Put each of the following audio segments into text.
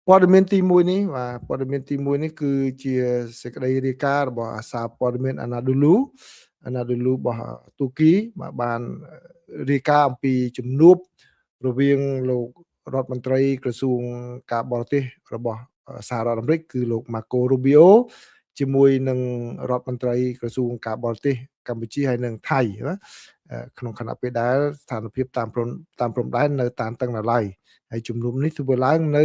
ព័ត៌មានទី1នេះបាទព័ត៌មានទី1នេះគឺជាសេចក្តីរាយការណ៍របស់អាសារព័ត៌មាន Anadolu របស់ទូគីបានរាយការណ៍អំពីជំនួបរវាងលោករដ្ឋមន្ត្រីក្រសួងការបរទេសរបស់សហរដ្ឋអាមេរិកគឺលោក Marco Rubio ជាមួយនឹងរដ្ឋមន្ត្រីក្រសួងការបរទេសកម្ពុជាហើយនិងថៃណាក្នុងខណៈពេលដែលស្ថានភាពតាមព្រំដែននៅតានតឹងនៅឡើយហើយជំនុំនេះធ្វើឡើងនៅ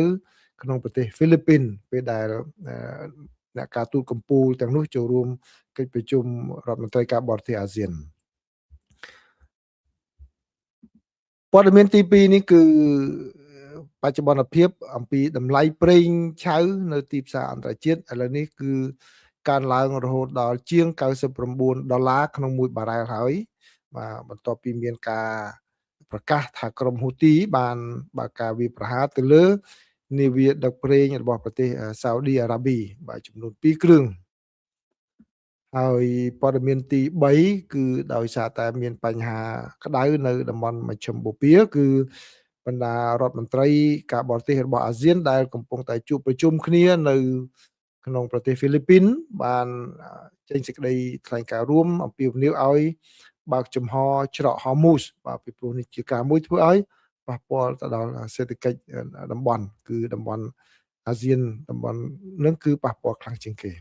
ក្នុងប្រទេសហ្វីលីពីនពេលដែលអ្នកការទូតកម្ពុជាទាំងនោះចូលរួមកិច្ចប្រជុំរដ្ឋមន្ត្រីការបរទេសអាស៊ានព័ត៌មានទី2នេះគឺបច្ចុប្បន្នភាពអំពីតម្លៃប្រេងឆៅនៅទីផ្សារអន្តរជាតិឥឡូវនេះគឺកើនឡើងរហូតដល់ជាង$99ក្នុង1បារ៉ែលហើយបាទបន្ទាប់ពីមានការប្រកាសថាក្រុមហ៊ូទីបានបើកការវាយប្រហារទៅលើនាវាដឹកប្រេងរបស់ប្រទេសសាអូឌីអារ៉ាប៊ីបាទចំនួន2គ្រឿងហើយព័ត៌មានទី3គឺដោយសារតែមានបញ្ហាក្តៅនៅតំបន់មជ្ឈិមបូព៌ាគឺបណ្ដារដ្ឋមន្ត្រីការបរទេសរបស់អាស៊ានដែលកំពុងតែជួបប្រជុំគ្នានៅក្នុងប្រទេសហ្វីលីពីនបានចេញសេចក្តីថ្លែងការណ៍រួមអំពាវនាវឲ្យបើកចំហច្រកហមូសបាទពីព្រោះនេះជាការមួយធ្វើឲ្យប៉ះពាល់ទៅដល់សេដ្ឋកិច្ចតំបន់គឺតំបន់អាស៊ានតំបន់នឹងគឺប៉ះពាល់ខ្លាំងជាងគេ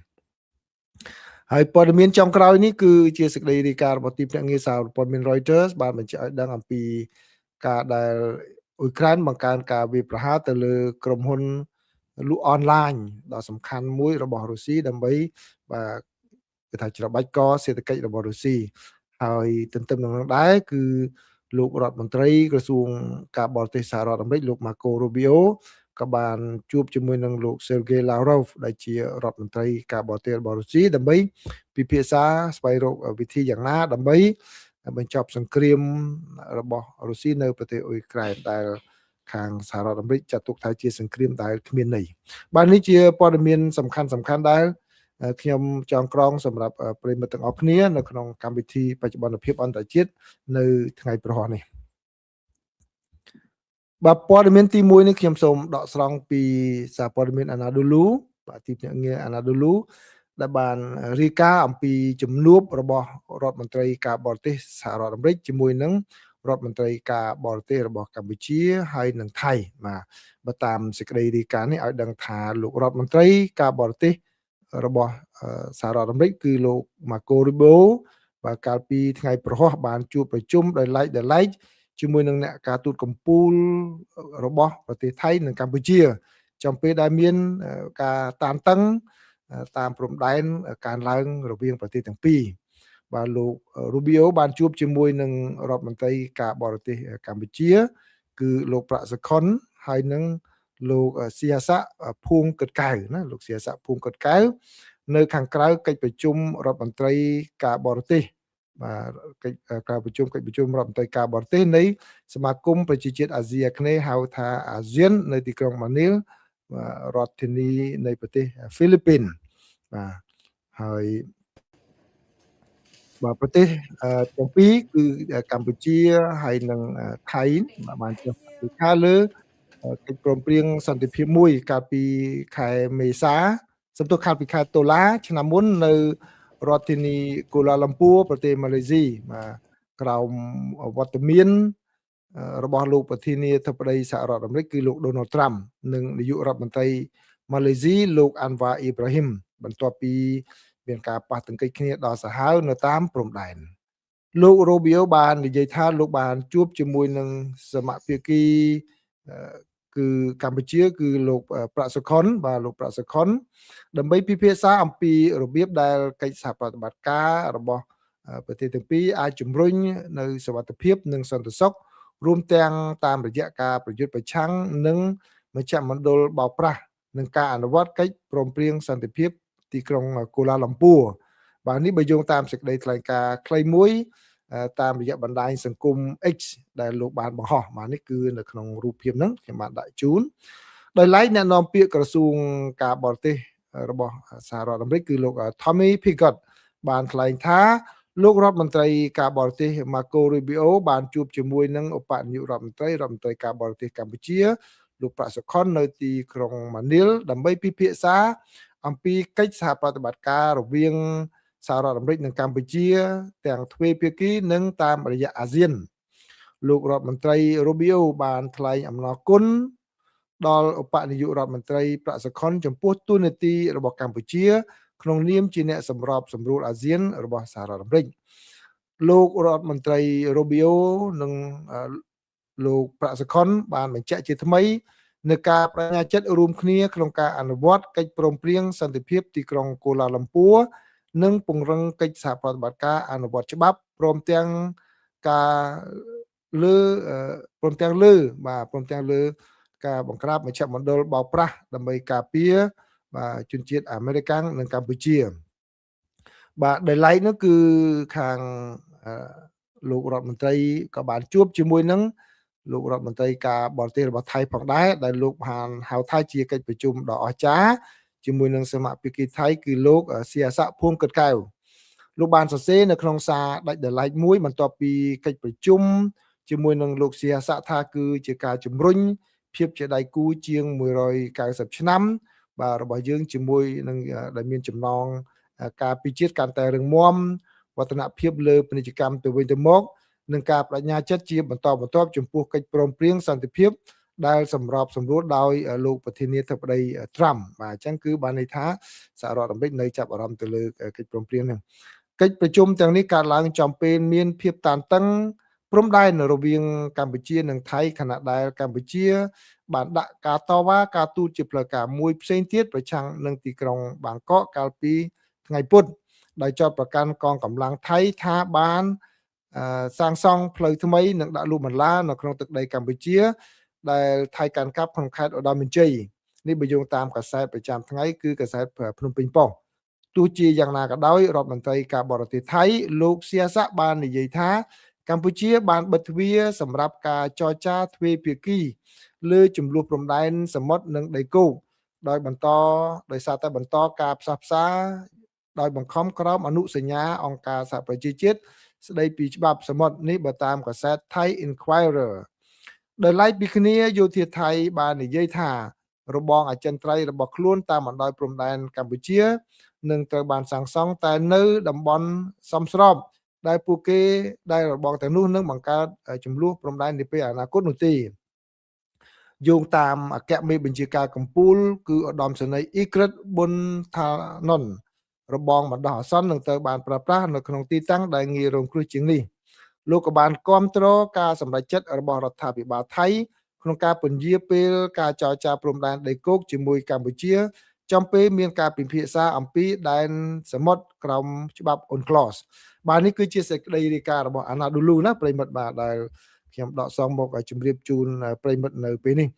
ហើយព័ត៌មានចុងក្រោយនេះគឺជាសេចក្តីរាយការណ៍របស់ទីភ្នាក់ងារសារព័ត៌មាន Reuters បានបញ្ជាក់ឲ្យដឹងអំពីការដែលអ៊ុយក្រែនបង្កើនការវាយប្រហារទៅលើក្រុមហ៊ុនលក់អនឡាញដ៏សំខាន់មួយរបស់រុស្ស៊ីដើម្បីបាទគេថាច្របាច់កសេដ្ឋកិច្ចរបស់រុស្ស៊ីហើយទន្ទឹមនឹងនោះដែរគឺលោករដ្ឋមន្ត្រីក្រសួងការបរទេសសហរដ្ឋអាមេរិកលោក Marco Rubio ក៏បានជួបជាមួយនឹងលោក Sergei Lavrov ដែលជារដ្ឋមន្ត្រីការបរទេសរបស់រុស្ស៊ីដើម្បីពិភាក្សាស្វែងរកវិធីយ៉ាងណាដើម្បីបញ្ចប់សង្គ្រាមរបស់រុស្ស៊ីនៅប្រទេសអ៊ុយក្រែនដែលខាងសហរដ្ឋអាមេរិកចាត់ទុកថាជាសង្គ្រាមដែលគ្មានន័យបាទនេះជាព័ត៌មានសំខាន់ដែលខ្ញុំចងក្រងសម្រាប់ប្រិយមិត្តទាំងអស់គ្នានៅក្នុងកម្មវិធីបច្ចុប្បន្នភាពអន្តរជាតិនៅថ្ងៃព្រហស្បតិ៍នេះបាទព័ត៌មានទី1នេះខ្ញុំសូមដកស្រង់ពីសារព័ត៌មាន Anadolu បាទទីភ្នាក់ងារ Anadolu ដែលបានរាយការណ៍អំពីជំនួបរបស់រដ្ឋមន្ត្រីការបរទេសសហរដ្ឋអាមេរិកជាមួយនឹងរដ្ឋមន្ត្រីការបរទេសរបស់កម្ពុជាហើយនិងថៃបាទបើតាមសេចក្តីរាយការណ៍នេះឲ្យដឹងថាលោករដ្ឋមន្ត្រីការបរទេសរបស់សហរដ្ឋអាមេរិកគឺលោក Marco Rubio បាទកាលពីថ្ងៃព្រហស្បតិ៍បានជួបប្រជុំដោយឡែកជាមួយនឹងអ្នកការទូតកម្ពុជារបស់ប្រទេសថៃនិងកម្ពុជាចំពេលដែលមានការតានតឹងតាមព្រំដែនកើនឡើងរវាងប្រទេសទាំងពីរបាទលោក Rubio បានជួបជាមួយនឹងរដ្ឋមន្ត្រីការបរទេសកម្ពុជាគឺលោកប្រាក់សុខុនហើយនឹងលោកសៀស័កភួងកិតកៅណាលោកសៀស័កភួងកិតកៅនៅខាងក្រៅកិច្ចប្រជុំរដ្ឋមន្ត្រីការបរទេសបាទការប្រជុំរដ្ឋមន្ត្រីការបរទេសនៃសមាគមប្រជាជាតិអាស៊ីអាគ្នេយ៍ហៅថាអាស៊ាននៅទីក្រុងម៉ានីលរដ្ឋធានីនៃប្រទេសហ្វីលីពីនបាទហើយបាទប្រទេសទាំងពីរគឺកម្ពុជាហើយនិងថៃបានចុះហត្ថលេខាលើកិច្ចព្រមព្រៀងសន្តិភាពមួយកាលពីខែមេសាកាលពីខែតុលាឆ្នាំមុននៅរដ្ឋធានីកូឡាឡាំពួរប្រទេសម៉ាឡេស៊ីបាទក្រោមវត្តមានរបស់លោកប្រធានាធិបតីសហរដ្ឋអាមេរិកគឺលោក Donald Trump និងនាយករដ្ឋមន្ត្រីម៉ាឡេស៊ីលោក Anwar Ibrahim បន្ទាប់ពីមានការប៉ះទង្គិចគ្នាដល់សាហាវនៅតាមព្រំដែនលោក Rubio បាននិយាយថាលោកបានជួបជាមួយនឹងសមាភាគីគឺកម្ពុជាគឺលោកប្រាក់សុខុនបាទលោកប្រាក់សុខុនដើម្បីពិភាក្សាអំពីរបៀបដែលកិច្ចសហប្រតិបត្តិការរបស់ប្រទេសទាំងពីរអាចជំរុញនៅសុវត្ថិភាពនិងសន្តិសុខរួមទាំងតាមរយៈការប្រយុទ្ធប្រឆាំងនឹងមជ្ឈមណ្ឌលបោកប្រាស់និងការអនុវត្តកិច្ចព្រមព្រៀងសន្តិភាពទីក្រុងកូឡាឡាំពួរបាទនេះបើយោងតាមសេចក្តីថ្លែងការណ៍ខ្លីមួយតាមរយៈបណ្ដាញសង្គម X ដែលលោកបានបង្ហោះបាទនេះគឺនៅក្នុងរូបភាពហ្នឹងខ្ញុំបានដាក់ជូនដោយឡែកអ្នកនាំពាក្យក្រសួងការបរទេសរបស់សហរដ្ឋអាមេរិកគឺលោក Tommy Pickett បានថ្លែងថាលោករដ្ឋមន្ត្រីការបរទេស Marco Rubio បានជួបជាមួយនឹងឧបនាយករដ្ឋមន្ត្រីការបរទេសកម្ពុជា លោកប្រាក់សុខុននៅទីក្រុងម៉ានីលដើម្បីពិភាក្សាអំពីកិច្ចសហប្រតិបត្តិការរវាងសហរដ្ឋអាមេរិកនិងកម្ពុជាទាំងទ្វេភាគីនិងតាមរយៈអាស៊ានលោករដ្ឋមន្ត្រី Rubio បានថ្លែងអំណរគុណដល់ឧបនាយករដ្ឋមន្ត្រីប្រាក់សុខុនចំពោះទូនាទីរបស់កម្ពុជាក្នុងនាមជាអ្នកសម្របសម្រួលអាស៊ានរបស់សហរដ្ឋអាមេរិកលោករដ្ឋមន្ត្រី Rubio និងលោកប្រាក់សុខុនបានបញ្ជាក់ជាថ្មីនៅការបដិញ្ញាចិត្តរួមគ្នាក្នុងការអនុវត្តកិច្ចព្រមព្រៀងសន្តិភាពទីក្រុងកូឡាឡាំពួរនិងពង្រឹងកិច្ចសហប្រតិបត្តិការអនុវត្តច្បាប់ព្រមទាំងការលើការបង្ក្រាបមជ្ឈមណ្ឌលបោកប្រាស់ដើម្បីការពារជនជាតិអាមេរិកនិងកម្ពុជាបាទដែលឡែកនោះគឺខាងលោករដ្ឋមន្ត្រីក៏បានជួបជាមួយនឹងលោករដ្ឋមន្ត្រីការបរទេសរបស់ថៃផងដែរដែលលោកបានហៅថាជាកិច្ចប្រជុំដ៏អស្ចារ្យជាមួយនឹងសមាជិកថៃគឺលោកសៀស័កភួងកិតកែវលោកបានសរសេរនៅក្នុងសារដាច់ដោយឡែកមួយបន្ទាប់ពីកិច្ចប្រជុំជាមួយនឹងលោកសៀស័កថាគឺជាការជំរុញភាពជាដៃគូជាង190ឆ្នាំបាទរបស់យើងជាមួយនឹងដែលមានចំណងការពីជាតិកាន់តែរឹងមាំវឌ្ឍនភាពលើពាណិជ្ជកម្មទៅវិញទៅមកនឹងការបដិញ្ញាចិត្តជាបន្តបន្ទាប់ចំពោះកិច្ចព្រមព្រៀងសន្តិភាពដែលសម្របសម្រួលដោយលោកប្រធានាធិបតីត្រាំបាទអញ្ចឹងគឺបានន័យថាសហរដ្ឋអាមេរិកនៅចាប់អារម្មណ៍ទៅលើកិច្ចព្រមព្រៀងនេះកិច្ចប្រជុំទាំងនេះកើតឡើងចំពេលមានភាពតានតឹងព្រំដែនរវាងកម្ពុជានិងថៃខណៈដែលកម្ពុជាបានដាក់ការតវ៉ាការទូតជាផ្លូវការមួយផ្សេងទៀតប្រឆាំងនឹងទីក្រុងបាងកកកាលពីថ្ងៃពុធដោយចោទប្រកាន់កងកម្លាំងថៃថាបានសាងសង់ផ្លូវថ្មីនិងដាក់លូបន្លានៅក្នុងទឹកដីកម្ពុជាដែលថៃកាន់កាប់ក្នុងខេត្តឧត្តរមានជ័យនេះបើយោងតាមកាសែតប្រចាំថ្ងៃគឺកាសែតភ្នំពេញប៉ុស្តិ៍ទោះជាយ៉ាងណាក៏ដោយរដ្ឋមន្ត្រីការបរទេសថៃលោកសៀស័កបាននិយាយថាកម្ពុជាបានបិទទ្វារសម្រាប់ការចរចាទ្វេភាគីលើចំនួនព្រំដែនសមុទ្រនិងដីគោកដោយសារតែបន្តការផ្សះផ្សាដោយបង្ខំក្រោមអនុសញ្ញាអង្គការសហប្រជាជាតិស្ដីពីច្បាប់សមុទ្រនេះបើតាមកាសែត Thai Inquirer ដោយឡែកពីគ្នាយោធាថៃបាននិយាយថារបងអចិន្ត្រៃយ៍របស់ខ្លួនតាមបណ្ដោយព្រំដែនកម្ពុជានឹងត្រូវបានសាងសង់តែនៅតំបន់សមស្របដែលពួកគេដែលរបងទាំងនោះនឹងបង្កើតចំនួនព្រំដែននាពេលអនាគតនោះទេយោងតាមអគ្គមេបញ្ជាការកម្ពុជាគឺឧត្តមសេនីយ៍អ៊ីក្រិតប៊ុនថាណុនរបងបណ្ដោះអាសន្ននឹងត្រូវបានប្រើប្រាស់នៅក្នុងទីតាំងដែលងាយរងគ្រោះជាងនេះលោកក៏បានគាំទ្រការសម្រេចចិត្តរបស់រដ្ឋាភិបាលថៃក្នុងការពន្យាពេលការចរចាព្រំដែនដីគោកជាមួយកម្ពុជាចំពេលមានការពិភាក្សាអំពីដែនសមុទ្រក្រោមច្បាប់ UNCLOS បាទនេះគឺជាសេចក្តីរាយការណ៍របស់អាណាឌូលូណាប្រិមិត្តបាទដែលខ្ញុំដកសងមកឲ្យជម្រាបជូនប្រិមិត្តនៅពេលនេះ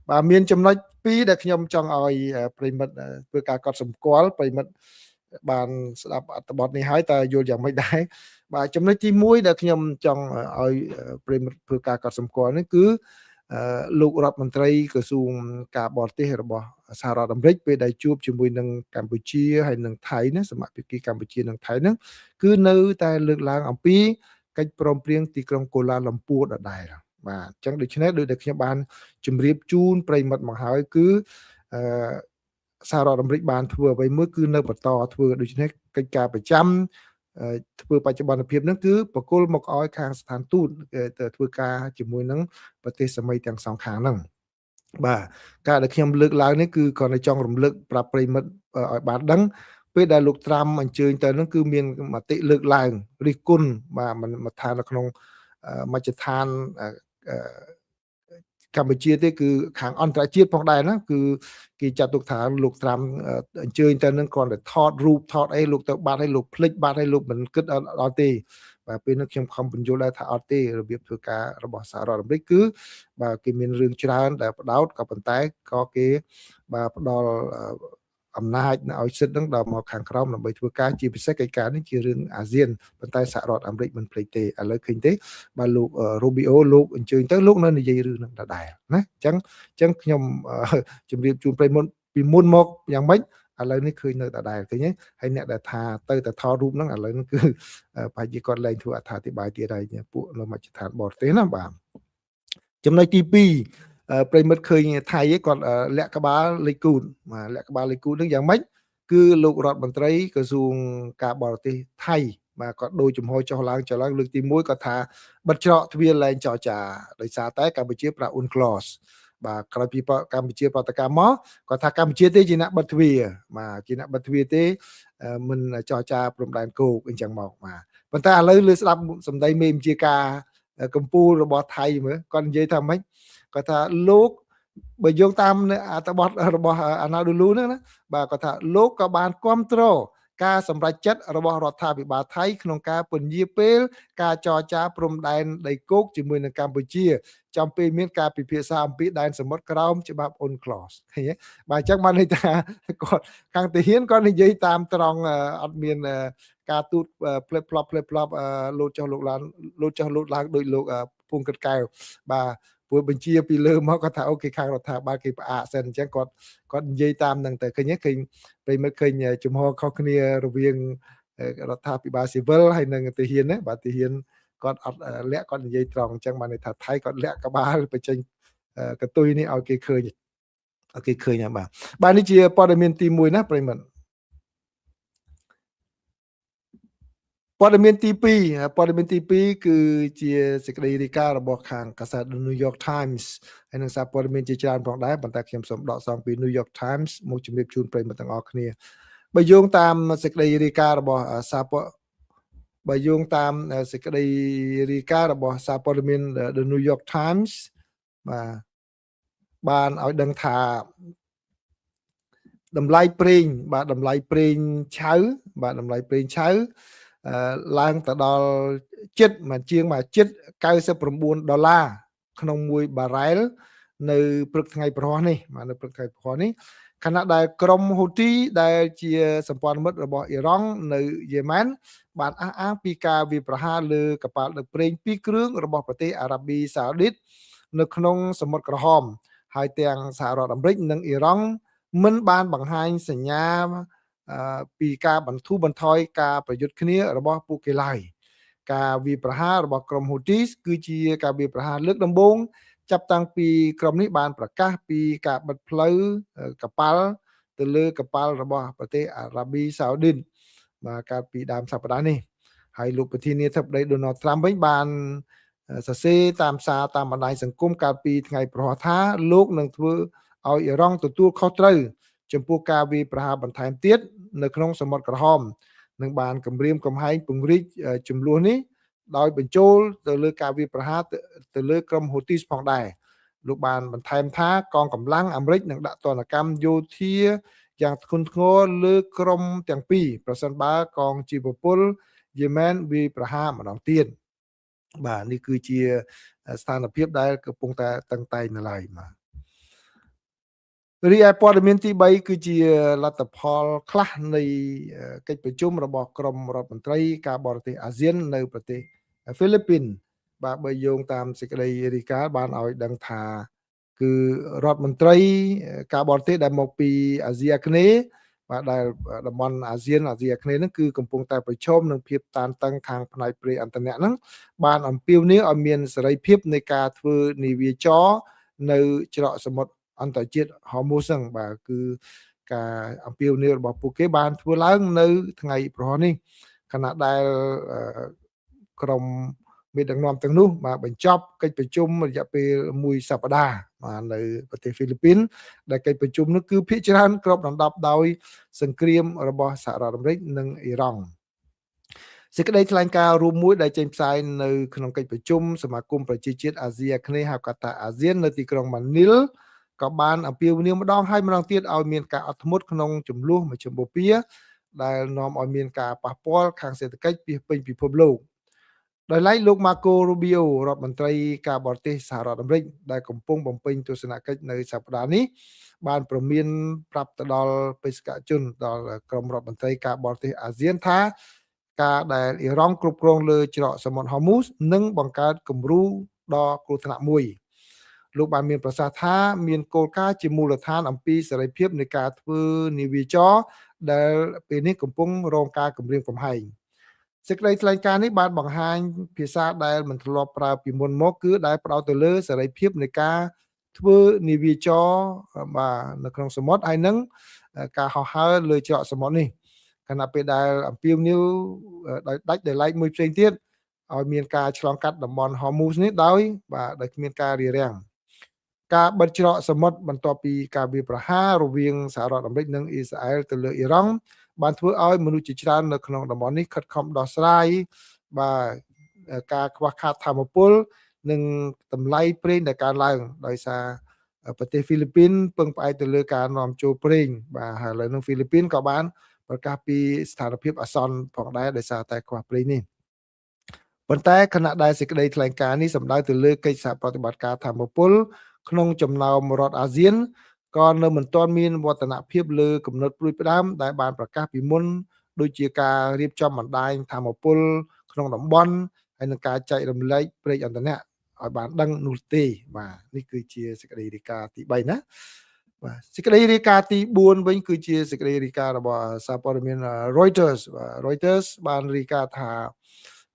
បាទមានចំណុច2ដែលខ្ញុំចង់ឲ្យប្រិមិត្តធ្វើការកត់សម្គាល់ប្រិមិត្តបានស្ដាប់អត្ថបទនេះហើយតើយល់យ៉ាងម៉េចដែរបាទចំណុចទី1ដែលខ្ញុំចង់ឲ្យប្រិមិត្តធ្វើការកត់សម្គាល់នេះគឺលោករដ្ឋមន្ត្រីក្រសួងការបរទេសរបស់សហរដ្ឋអាមេរិកពេលដែលជួបជាមួយនឹងកម្ពុជាហើយនិងថៃណាសមាជិកកម្ពុជានិងថៃហ្នឹងគឺនៅតែលើកឡើងអំពីកិច្ចព្រមព្រៀងទីក្រុងកូឡាឡាំពួរដដែលបាទអញ្ចឹងដូច្នេះដូចដែលខ្ញុំបានជម្រាបជូនប្រិមិត្តមកហើយគឺសហរដ្ឋអាមេរិកបានធ្វើអ្វីមួយគឺនៅបន្តធ្វើដូច្នេះកិច្ចការប្រចាំធ្វើបច្ចុប្បន្នភាពហ្នឹងគឺបកគលមកឲ្យខាងស្ថានទូតទៅធ្វើការជាមួយនឹងប្រទេសសម័យទាំងសងខាងហ្នឹងបាទការដែលខ្ញុំលើកឡើងនេះគឺគ្រាន់តែចង់រំលឹកប្រាប់ប្រិមិត្តឲ្យបានដឹងពេលដែលលោកត្រាំអញ្ជើញទៅហ្នឹងគឺមានមតិលើកឡើងរិះគន់បាទមិនថានៅក្នុងមជ្ឈដ្ឋានកម្ពុជាទេគឺខាងអន្តរជាតិផងដែរណាគឺគេចាត់ទុកថាលោកត្រាំអញ្ជើញទៅនឹងគ្រាន់តែថតរូបថតអីលោកទៅបាត់ឲ្យលោកភ្លេចបាត់ឲ្យលោកមិនគិតអត់ទេបាទពេលនេះខ្ញុំខំបញ្យល់ដែរថាអត់ទេរបៀបធ្វើការរបស់សហរដ្ឋអាមេរិកគឺបាទគេមានរឿងច្រើនដែលបដោតក៏ប៉ុន្តែក៏គេបាទផ្ដល់អំណាចឲ្យសិទ្ធិនឹងដល់មកខាងក្រោមដើម្បីធ្វើការជាពិសេសកិច្ចការនេះជារឿងអាស៊ានប៉ុន្តែសហរដ្ឋអាមេរិកមិនភ្លេចទេឥឡូវឃើញទេបាទលោក Rubio លោកអញ្ជើញទៅលោកនៅនិយាយរឿងនឹងដដែលណាអញ្ចឹងខ្ញុំជម្រាបជូនប្រិយមុនពីមុនមកយ៉ាងម៉េចឥឡូវនេះឃើញនៅដដែលឃើញទេហើយអ្នកដែលថាទៅតែថតរូបហ្នឹងឥឡូវហ្នឹងគឺប្រហែលជាគាត់លែងធ្វើអត្ថាធិប្បាយទៀតហើយពួកនៅមជ្ឈដ្ឋានបរទេសណាបាទចំណុចទី2 ប្រិមិត្តឃើញថៃគាត់លាក់ក្បាលលេខគូនបាទលាក់ក្បាលលេខគូននឹងយ៉ាងម៉េចគឺលោករដ្ឋមន្ត្រីក្រសួងការបរទេសថៃបាទគាត់ដូរចំហចុះឡើងលើកទី1គាត់ថាបិទច្រកទ្វារលែងចរចាដោយសារតែកម្ពុជាប្រាក់ UNCLOS បាទក្រោយពីកម្ពុជាប្រតិកម្មមកគាត់ថាកម្ពុជាទេជាអ្នកបិទទ្វារបាទជាអ្នកបិទទ្វារទេមិនចរចាព្រំដែនគោកអញ្ចឹងមកបាទប៉ុន្តែឥឡូវលើស្ដាប់សម្ដីមេបញ្ជាការកម្ពុជារបស់ថៃមើលគាត់និយាយថាម៉េចគាត់ថាលោកបើយោងតាមអត្ថបទរបស់អាណាឌូលូហ្នឹងណាបាទគាត់ថាលោកក៏បានគ្រប់គ្រងការសម្រេចចិត្តរបស់រដ្ឋាភិបាលថៃក្នុងការពន្យាពេលការចរចាព្រំដែនដីគោកជាមួយនឹងកម្ពុជាចំពេលមានការពិភាក្សាអំពីដែនសមុទ្រក្រោមច្បាប់ UNCLOS ឃើញទេបាទអញ្ចឹងបានន័យថាគាត់ខាងទាហានគាត់និយាយតាមត្រង់អត់មានការទូតផ្លេបផ្លប់លោតចុះលោកឡើងដោយលោកភូមិកិតកែវបាទព្រោះបញ្ជាពីលើមកគាត់ថាអូខេខាងរដ្ឋាភិបាលគេផ្អាកសិនអញ្ចឹងគាត់និយាយតាមហ្នឹងទៅឃើញប្រិមិត្តឃើញជំហរខុសគ្នារវាងរដ្ឋាភិបាលស៊ីវិលហើយនិងទាហានណាបាទទាហានគាត់អត់លាក់គាត់និយាយត្រង់អញ្ចឹងបានន័យថាថៃគាត់លាក់ក្បាលបញ្ចេញកតុយនេះឲ្យគេឃើញហើយបាទនេះជាព័ត៌មានទី1ណាប្រិមិត្តព័ត៌មានទី2គឺជាសេចក្តីរាយការណ៍របស់ខាងកាសែត New York Times ហើយនឹងសារព័ត៌មានជាច្រើនផងដែរប៉ុន្តែខ្ញុំសូមដកស្រង់ពី New York Times មកជម្រាបជូនប្រិយមិត្តទាំងអស់គ្នាបើយោងតាមសេចក្តីរាយការណ៍របស់សារព័ត៌មាន The New York Times បានឲ្យដឹងថាតម្លៃប្រេងឆៅឡើងទៅដល់ជិត$99 ក្នុង1បារ៉ែលនៅព្រឹកថ្ងៃព្រហស្បតិ៍នេះខណៈដែលក្រុមហ៊ូទីដែលជាសម្ព័ន្ធមិត្តរបស់អ៊ីរ៉ង់នៅយេម៉ែនបានអះអាងពីការវាយប្រហារលើកប៉ាល់ដឹកប្រេង2គ្រឿងរបស់ប្រទេសអារ៉ាប៊ីសាអូឌីតនៅក្នុងសមុទ្រក្រហមហើយទាំងសហរដ្ឋអាមេរិកនិងអ៊ីរ៉ង់មិនបានបង្ហាញសញ្ញាពីការបន្ធូរបន្ថយការប្រយុទ្ធគ្នារបស់ពួកគេឡើយការវាយប្រហាររបស់ក្រុមហ៊ូទីគឺជាការវាយប្រហារលើកដំបូងចាប់តាំងពីក្រុមនេះបានប្រកាសពីការបិទផ្លូវកប៉ាល់ទៅលើកប៉ាល់របស់ប្រទេសអារ៉ាប៊ីសាអូឌីតបាទកាលពីដើមសប្តាហ៍នេះហើយលោកប្រធានាធិបតី Donald Trump វិញបានសរសេរតាមសារតាមបណ្ដាញសង្គមកាលពីថ្ងៃព្រហស្បតិ៍ថាលោកនឹងធ្វើឲ្យអ៊ីរ៉ង់ទទួលខុសត្រូវចំពោះការវាយប្រហារបន្ថែមទៀតនៅក្នុងសមុទ្រក្រហមនឹងបានគម្រាមកំហែងពង្រីកចំនួននេះដោយបញ្ចូលទៅលើការវាយប្រហារទៅលើក្រុមហ៊ូទីផងដែរលោកបានបន្ថែមថាកងកម្លាំងអាមេរិកនឹងដាក់ទណ្ឌកម្មយោធាយ៉ាងធ្ងន់ធ្ងរលើក្រុមទាំងពីរប្រសិនបើកងជីវពលយេម៉ែនវាយប្រហារម្ដងទៀតបាទនេះគឺជាស្ថានភាពដែលកំពុងតែតឹងតែងនៅឡើយបាទរីឯព័ត៌មានទី3គឺជាលទ្ធផលខ្លះនៃកិច្ចប្រជុំរបស់ក្រុមរដ្ឋមន្ត្រីការបរទេសអាស៊ាននៅប្រទេសហ្វីលីពីនបាទបើយោងតាមសេចក្តីរាយការណ៍បានឲ្យដឹងថាគឺរដ្ឋមន្ត្រីការបរទេសដែលមកពីអាស៊ីអាគ្នេយ៍បាទដែលតំបន់អាស៊ានអាស៊ីអាគ្នេយ៍ហ្នឹងគឺកំពុងតែប្រឈមនឹងភាពតានតឹងខាងផ្នែកប្រេងឥន្ធនៈហ្នឹងបានអំពាវនាវឲ្យមានសេរីភាពនៃការធ្វើនាវាចរនៅច្រកសមុទ្រអន្តរជាតិហូមូសហ្នឹងបាទគឺការអំពាវនាវរបស់ពួកគេបានធ្វើឡើងនៅថ្ងៃព្រហស្បតិ៍នេះខណៈដែលក្រុមមេដឹកនាំទាំងនោះបាទបញ្ចប់កិច្ចប្រជុំរយៈពេល1សប្តាហ៍បាទនៅប្រទេសហ្វីលីពីនដែលកិច្ចប្រជុំនោះគឺភាគច្រើនគ្របដណ្ដប់ដោយសង្គ្រាមរបស់សហរដ្ឋអាមេរិកនិងអ៊ីរ៉ង់សេចក្តីថ្លែងការណ៍រួមមួយដែលចេញផ្សាយនៅក្នុងកិច្ចប្រជុំសមាគមប្រជាជាតិអាស៊ីអាគ្នេយ៍ហៅកាត់ថាអាស៊ាននៅទីក្រុងម៉ានីលក៏បានអំពាវនាវម្ដងហើយម្ដងទៀតឲ្យមានការអត់ធ្មត់ក្នុងចំនួនមជ្ឈមបូព៌ាដែលនាំឲ្យមានការប៉ះពាល់ខាងសេដ្ឋកិច្ចពីពេញពិភពលោកដោយឡែកលោក Marco Rubio រដ្ឋមន្ត្រីការបរទេសសហរដ្ឋអាមេរិកដែលកំពុងបំពេញទស្សនកិច្ចនៅសប្តាហ៍នេះបានព្រមានប្រាប់ទៅដល់បេសកជនដល់ក្រុមរដ្ឋមន្ត្រីការបរទេសអាស៊ានថាការដែលអ៊ីរ៉ង់គ្រប់គ្រងលើច្រកសមុទ្រហូមូសនឹងបង្កើតគំរូដ៏គ្រោះថ្នាក់មួយលោកបានមានប្រសាសន៍ថាមានគោលការណ៍ជាមូលដ្ឋានអំពីសេរីភាពនៃការធ្វើនាវាចរដែលពេលនេះកំពុងរងការគំរាមកំហែងសេចក្តីថ្លែងការណ៍នេះបានបង្ហាញភាសាដែលមិនធ្លាប់ប្រើពីមុនមកគឺដែលផ្ដោតទៅលើសេរីភាពនៃការ ធ្វើនាវាចរបាទនៅក្នុងសមុទ្រហើយនឹងការហោះហើរលើច្រកសមុទ្រនេះខណៈពេលដែលអំពាវនាវដោយដាច់ដោយឡែកមួយផ្សេងទៀតឲ្យមានការឆ្លងកាត់តំបន់ Hormuz នេះដោយគ្មានការរារាំងការបិទច្រកសមុទ្របន្ទាប់ពីការវាយប្រហាររវាងសហរដ្ឋអាមេរិកនិងអ៊ីស្រាអែលទៅលើអ៊ីរ៉ង់បានធ្វើឲ្យមនុស្សជាច្រើននៅក្នុងតំបន់នេះខិតខំដោះស្រាយការខ្វះខាតថាមពលនិងតម្លៃប្រេងដែលកើនឡើងដោយសារប្រទេសហ្វីលីពីនពឹងផ្អែកទៅលើការនាំចូលប្រេងបាទហើយឥឡូវនឹងហ្វីលីពីនក៏បានប្រកាសពីស្ថានភាពអាសន្នផងដែរដោយសារតែខ្វះប្រេងនេះប៉ុន្តែខណៈដែលសេចក្តីថ្លែងការណ៍នេះសម្ដៅទៅលើកិច្ចសហប្រតិបត្តិការថាមពលក្នុងចំណោមរដ្ឋអាស៊ានក៏នៅមិនទាន់មានវឌ្ឍនភាពលើគំនិតព្រួយផ្ដើមដែលបានប្រកាសពីមុនដូចជាការរៀបចំបណ្ដាញថាមពលក្នុងតំបន់ហើយនឹងការចែករំលែកប្រេងឥន្ធនៈឲ្យបានដឹងនោះទេបាទនេះគឺជាសេចក្តីរាយការណ៍ទី3ណាបាទសេចក្តីរាយការណ៍ទី4វិញគឺជាសេចក្តីរាយការណ៍របស់សារព័ត៌មាន Reuters បាទ Reuters បានរាយការណ៍ថា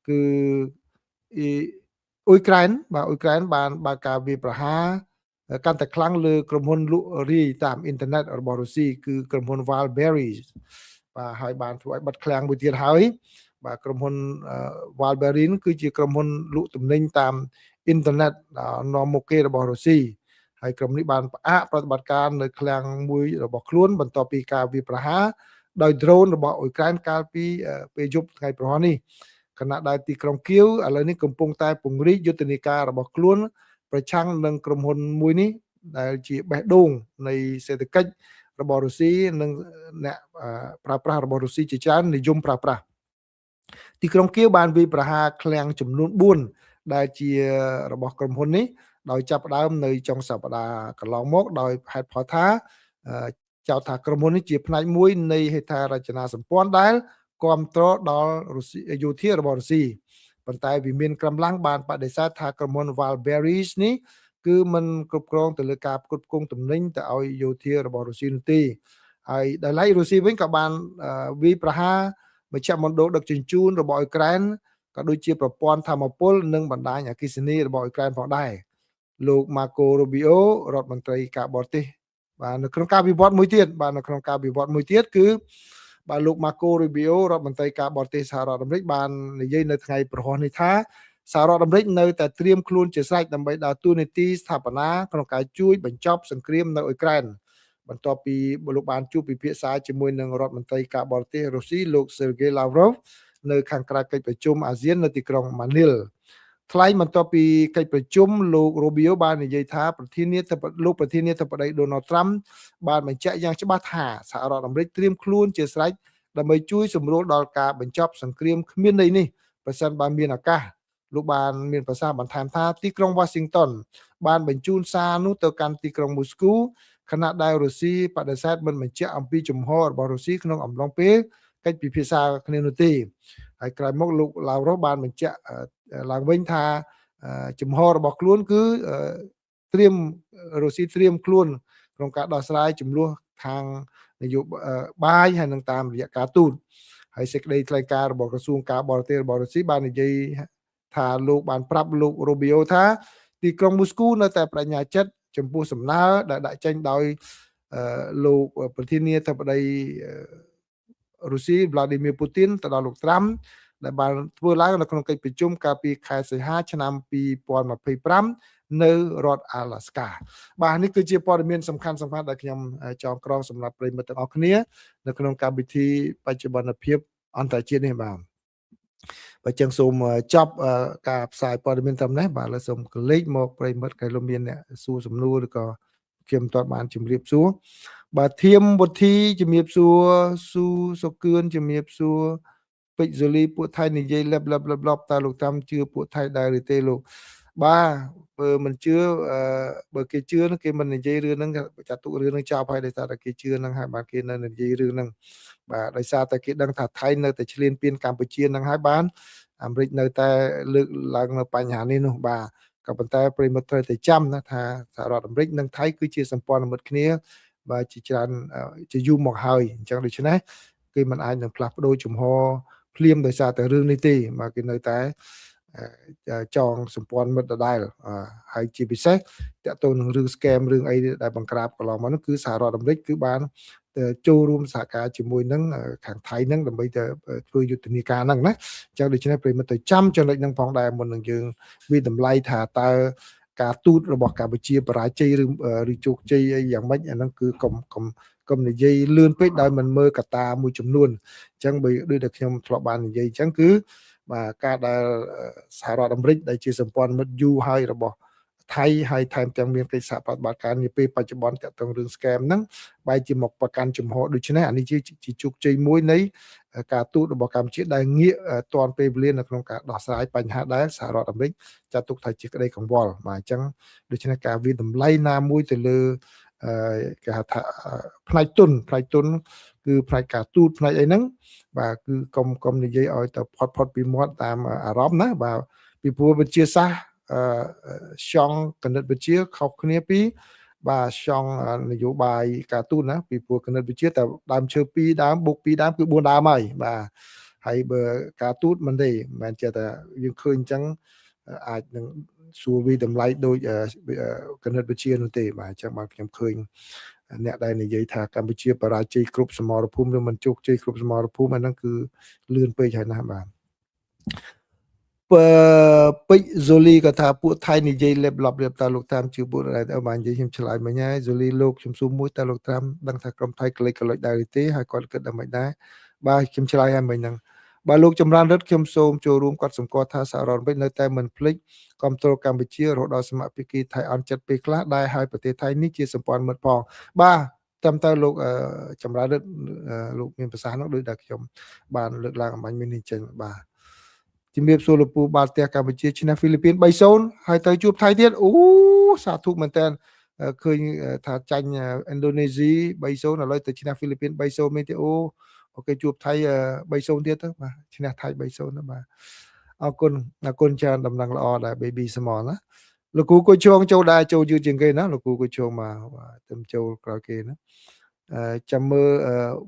គឺអ៊ុយក្រែនបានបើកការវាយប្រហារកាន់តែខ្លាំងលើក្រុមហ៊ុនលក់រាយតាមអ៊ីនធឺណិតរបស់រុស្ស៊ីគឺក្រុមហ៊ុន Wildberries បាទហើយបានធ្វើឲ្យបិទឃ្លាំងមួយទៀតហើយបាទក្រុមហ៊ុន Wildberries គឺជាក្រុមហ៊ុនលក់ទំនិញតាមអ៊ីនធឺណិតនាំមុខគេរបស់រុស្ស៊ីហើយក្រុមនេះបានផ្អាកប្រតិបត្តិការនៅឃ្លាំងមួយរបស់ខ្លួនបន្ទាប់ពីការវាយប្រហារដោយ drone របស់អ៊ុយក្រែនកាលពីពេលយប់ថ្ងៃប្រហោះនេះខណៈដែលទីក្រុងគៀវឥឡូវនេះកំពុងតែពង្រីកយុទ្ធនាការរបស់ខ្លួនប្រឆាំងនឹងក្រុមហ៊ុនមួយនេះដែលជាបេះដូងនៃសេដ្ឋកិច្ចរបស់រុស្ស៊ីនិងអ្នកប្រើប្រាស់របស់រុស្ស៊ីជាច្រើននិយមប្រើប្រាស់ទីក្រុងគៀវបានវាយប្រហារឃ្លាំងចំនួន4ដែលជារបស់ក្រុមហ៊ុននេះដោយចាប់ផ្ដើមនៅចុងសប្តាហ៍កន្លងមកដោយហេតុផលថាចោទថាក្រុមហ៊ុននេះជាផ្នែកមួយនៃហេដ្ឋារចនាសម្ព័ន្ធដែលគ្រប់គ្រងដល់រុស្ស៊ីយោធារបស់រុស្ស៊ីប៉ុន្តែវិមានក្រំឡាំងបានបដិសេធថាក្រុមហ៊ុន Wildberries នេះគឺមិនគ្រប់គ្រងទៅលើការផ្គត់ផ្គង់ទំនិញទៅឲ្យយោធារបស់រុស្ស៊ីនោះទេហើយដោយឡែករុស្ស៊ីវិញក៏បានវាយប្រហារមជ្ឈមណ្ឌលដឹកជញ្ជូនរបស់អ៊ុយក្រែនក៏ដូចជាប្រព័ន្ធថាមពលនិងបណ្ដាញអគ្គិសនីរបស់អ៊ុយក្រែនផងដែរលោក Marco Rubio រដ្ឋមន្ត្រីការបរទេសបាទនៅក្នុងការវិវត្តមួយទៀតគឺបាទលោក Marco Rubio រដ្ឋមន្ត្រីការបរទេសសហរដ្ឋអាមេរិកបាននិយាយនៅថ្ងៃប្រហោះនេះថាសហរដ្ឋអាមេរិកនៅតែត្រៀមខ្លួនជាស្រេចដើម្បីដើរតួនាទីស្ថាបនាក្នុងការជួយបញ្ចប់សង្គ្រាមនៅអ៊ុយក្រែនបន្ទាប់ពីលោកបានជួបពិភាក្សាជាមួយនឹងរដ្ឋមន្ត្រីការបរទេសរុស្ស៊ីលោក Sergey Lavrov នៅខាងក្រៅកិច្ចប្រជុំអាស៊ាននៅទីក្រុងម៉ានីលថ្លែងបន្ទាប់ពីកិច្ចប្រជុំលោក Rubio បាននិយាយថាប្រធានាធិបតី Donald Trump បានបញ្ជាក់យ៉ាងច្បាស់ថាសហរដ្ឋអាមេរិកត្រៀមខ្លួនជាស្រេចដើម្បីជួយសម្រួលដល់ការបញ្ចប់សង្គ្រាមគ្មានន័យនេះប្រសិនបើមានឱកាសលោកបានមានប្រសាសន៍បន្ថែមថាទីក្រុង Washington បានបញ្ជូនសារនោះទៅកាន់ទីក្រុង Moscow ខណៈដែលរុស្ស៊ីបដិសេធមិនបញ្ជាក់អំពីជំហររបស់រុស្ស៊ីក្នុងអំឡុងពេលកិច្ចពិភាក្សាគ្នានោះទេហើយក្រោយមកលោក Lavrov បានបញ្ជាក់ឡើងវិញថាជំហររបស់ខ្លួនគឺរុស្ស៊ីត្រៀមខ្លួនក្នុងការដោះស្រាយចំនួនខាងនយោបាយហើយនឹងតាមរយៈការទូតហើយសេចក្តីថ្លែងការណ៍របស់ក្រសួងការបរទេសរបស់រុស្ស៊ីបាននិយាយថាលោកបានប្រាប់លោក Rubio ថាទីក្រុងមូស្គូនៅតែបញ្ញាចិត្តចំពោះសំណើដែលដាក់ចេញដោយលោកប្រធានាធិបតីរុស្ស៊ី Vladimir Putin ទៅដល់លោក Trump ដែលបានធ្វើឡើងនៅក្នុងកិច្ចប្រជុំកាលពីខែសីហាឆ្នាំ2025នៅរដ្ឋ Alaska បាទនេះគឺជាព័ត៌មានសំខាន់ដែលខ្ញុំចងក្រងសម្រាប់ប្រិយមិត្តទាំងអស់គ្នានៅក្នុងកម្មវិធីបច្ចុប្បន្នភាពអន្តរជាតិនេះបាទបើចឹងសូមចប់ការផ្សាយព័ត៌មានតាមនេះបាទឥឡូវសូមកលេចមកប្រិយមិត្តគេលោកមានអ្នកសួរសំណួរឬក៏ខ្ញុំមិនទាន់បានជម្រាបសួរបាទធៀមវុធីជំរាបសួរស៊ូសុគឿនជំរាបសួរពេជ្រសូលីពួកថៃនិយាយលឹបតើលោកតាមជឿពួកថៃដែរឬទេលោកបាទបើមិនជឿបើគេជឿគេមិននិយាយរឿងហ្នឹងចាត់ទុករឿងហ្នឹងចោលហើយដោយសារតែគេជឿហ្នឹងហើយបាទគេនៅនិយាយរឿងហ្នឹងបាទដោយសារតែគេដឹងថាថៃនៅតែឈ្លានពានកម្ពុជាហ្នឹងហើយបានអាមេរិកនៅតែលើកឡើងនៅបញ្ហានេះនោះបាទក៏ប៉ុន្តែប្រិមិត្តត្រូវតែចាំណាថាសហរដ្ឋអាមេរិកនិងថៃគឺជាសម្ព័ន្ធមិត្តគ្នាបាទជាច្រើនជាយូរមកហើយអញ្ចឹងដូច្នេះគេមិនអាចនឹងផ្លាស់ប្ដូរជំហរភ្លាមដោយសារតែរឿងនេះទេបាទគេនៅតែ ចងសម្ព័ន្ធមិត្តដដែលហើយជាពិសេសតាក់ទងនឹងរឿង scam រឿងអីដែលបង្ក្រាបកន្លងមកនោះគឺសហរដ្ឋអាមេរិកគឺបានចូលរួមសហការជាមួយនឹងខាងថៃហ្នឹងដើម្បីទៅធ្វើយុទ្ធនាការហ្នឹងណាអញ្ចឹងដូច្នេះប្រិយមិត្តទៅចាំចំណុចហ្នឹងផងដែរមុននឹងយើងវិតម្លៃថាតើការទូតរបស់កម្ពុជាបរាជ័យឬជោគជ័យអីយ៉ាងម៉េចអាហ្នឹងគឺកុំនិយាយលឿនពេកដោយមិនមើលកត្តាមួយចំនួនអញ្ចឹងបើដូចតែខ្ញុំធ្លាប់បាននិយាយអញ្ចឹងគឺបាទការដែលសហរដ្ឋអាមេរិកដែលជាសម្ព័ន្ធមិត្តយូរហើយរបស់ថៃហើយថែមទាំងមានកិច្ចសហប្រតិបត្តិការនាពេលបច្ចុប្បន្នតាក់ទងរឿង scam ហ្នឹងបែរជាមកប្រកាន់ជំហរដូច្នេះអានេះជាជោគជ័យមួយនៃការទូតរបស់កម្ពុជាដែលងាកទាន់ពេលវេលានៅក្នុងការដោះស្រាយបញ្ហាដែលសហរដ្ឋអាមេរិកចាត់ទុកថាជាក្តីកង្វល់បាទអញ្ចឹងដូច្នេះការវិតម្លៃណាមួយទៅលើគេហៅថាផ្នែកទុនគឺផ្នែកការទូតផ្នែកអីហ្នឹងបាទគឺកុំនិយាយឲ្យទៅផុតពីមាត់តាមអារម្មណ៍ណាបាទពីព្រោះវិទ្យាសាស្ត្រចង់គណិតវិទ្យាខុសគ្នាពីបាទចង់នយោបាយការទូតណាពីព្រោះគណិតវិទ្យាតែដើមឈើ2ដើមបូក2ដើមគឺ4ដើមហើយបាទហើយបើការទូតមិនទេមិនមែនចេះតែយើងឃើញអញ្ចឹងអាចនឹងសួរវិតម្លៃដូចគណិតវិទ្យានោះទេបាទអញ្ចឹងបានខ្ញុំឃើញអ្នកដែលនិយាយថាកម្ពុជាបរាជ័យគ្រប់សមរភូមិឬមិនជោគជ័យគ្រប់សមរភូមិអាហ្នឹងគឺលឿនពេកហើយណាបាទពេជ្រហ្សូលីក៏ថាពួកថៃនិយាយលេបឡប់រៀបតើលោកតាមជឿពួកដែរបាននិយាយខ្ញុំឆ្លើយមិញហើយហ្សូលីលោកខ្ញុំសួរមួយតើលោកតាមដឹងថាក្រុមថៃក្លេចក្លុចដែរទេហើយគាត់គិតដល់មិនដែរបាទខ្ញុំឆ្លើយហើយមិញហ្នឹងបាទលោកចម្រើនរិទ្ធខ្ញុំសូមចូលរួមគាត់សម្គាល់ថាសហរដ្ឋអាមេរិកនៅតែមិនភ្លេចគ្រប់គ្រងកម្ពុជារហូតដល់សមាភិកីថៃអន់ចិត្តពេលខ្លះដែរហើយប្រទេសថៃនេះជាសម្ព័ន្ធមិត្តផងបាទតាមតើលោកចម្រើនរិទ្ធលោកមានប្រសាសន៍នោះដូចដែលខ្ញុំបានលើកឡើងអំបញ្ញមាននេះចេញបាទជំរាបសួរលោកពូបាល់ទះកម្ពុជាឈ្នះហ្វីលីពីន 3-0 ហើយទៅជួបថៃទៀតអូសាធុមែនតើឃើញថាចាញ់ឥណ្ឌូនេស៊ី 3-0 ឥឡូវទៅឈ្នះហ្វីលីពីន 3-0 មែនទេអូខេជួបថៃ 3-0 ទៀតទៅបាទឈ្នះថៃ 3-0 ទៅបាទអរគុណច្រើនដំណឹងល្អដែរ baby small ណាលោកគ្រូគួយជងចូលដែរចូលយឺតជាងគេណាលោកគ្រូគួយជងមកទៅចូលក្រោយគេណាចាំមើល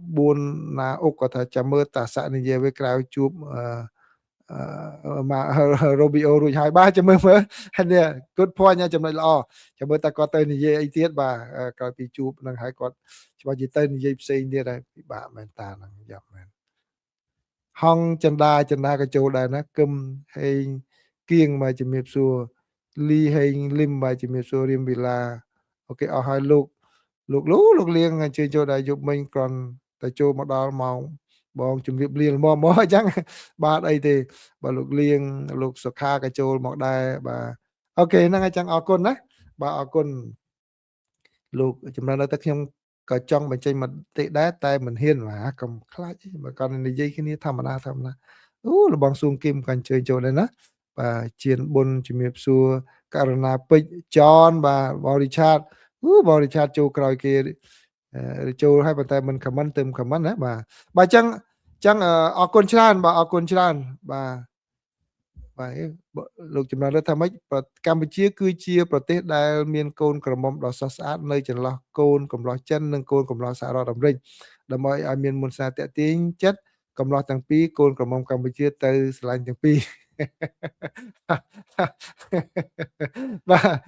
4ណាអុកគាត់ថាចាំមើលតាសនិយាយវាក្រៅជួបមករ៉ូប៊ីអូរួចហើយបាទចាំមើលហើយនេះ good point ចំណុចល្អចាំមើលតើគាត់ទៅនិយាយអីទៀតបាទក្រោយពីជួបនឹងហើយគាត់ច្បាស់ជាទៅនិយាយផ្សេងទៀតហើយពិបាកមែនតាហ្នឹងយ៉ាប់មែនហងចិន្តាក៏ចូលដែរណាគឹមហេងគៀងបាទជំរាបសួរលីហេងលឹមបាទជំរាបសួររៀមវិឡាអូខេអស់ហើយលោកលៀងអញ្ជើញចូលដែរយប់មិញគ្រាន់តែចូលមកដល់ម៉ោងបងជំរាបលាមកអញ្ចឹងបាទអីទេបាទលោកលៀងលោកសុខាក៏ចូលមកដែរបាទអូខេហ្នឹងអញ្ចឹងអរគុណណាបាទអរគុណលោកចម្រើនទៅខ្ញុំក៏ចង់បញ្ចេញមតិដែរតែមិនហ៊ានបាទកុំខ្លាចបើគាត់និយាយគ្នាធម្មតាអូលបងសួងគឹមក៏អញ្ជើញចូលដែរណាបាទជៀនប៊ុនជំរាបសួរករណាពេជ្រចនបាទបរិឆាតបរិឆាតចូលក្រោយគេចូលហើយប៉ុន្តែមិនខមមិនទៅខមមិនណាបាទអញ្ចឹងអរគុណច្រើនបាទអរគុណច្រើនបាទលោកចម្រើនរដ្ឋថាម៉េចកម្ពុជាគឺជាប្រទេសដែលមានកូនក្រមុំដ៏ស្រស់ស្អាតនៅចន្លោះកូនកំលោះចិននិងកូនកំលោះសហរដ្ឋអាមេរិកដើម្បីឲ្យមានមុនសារតាក់ទាញចិត្តកំលោះទាំងពីរកូនក្រមុំកម្ពុជាទៅស្រឡាញ់ទាំងពីរបាទ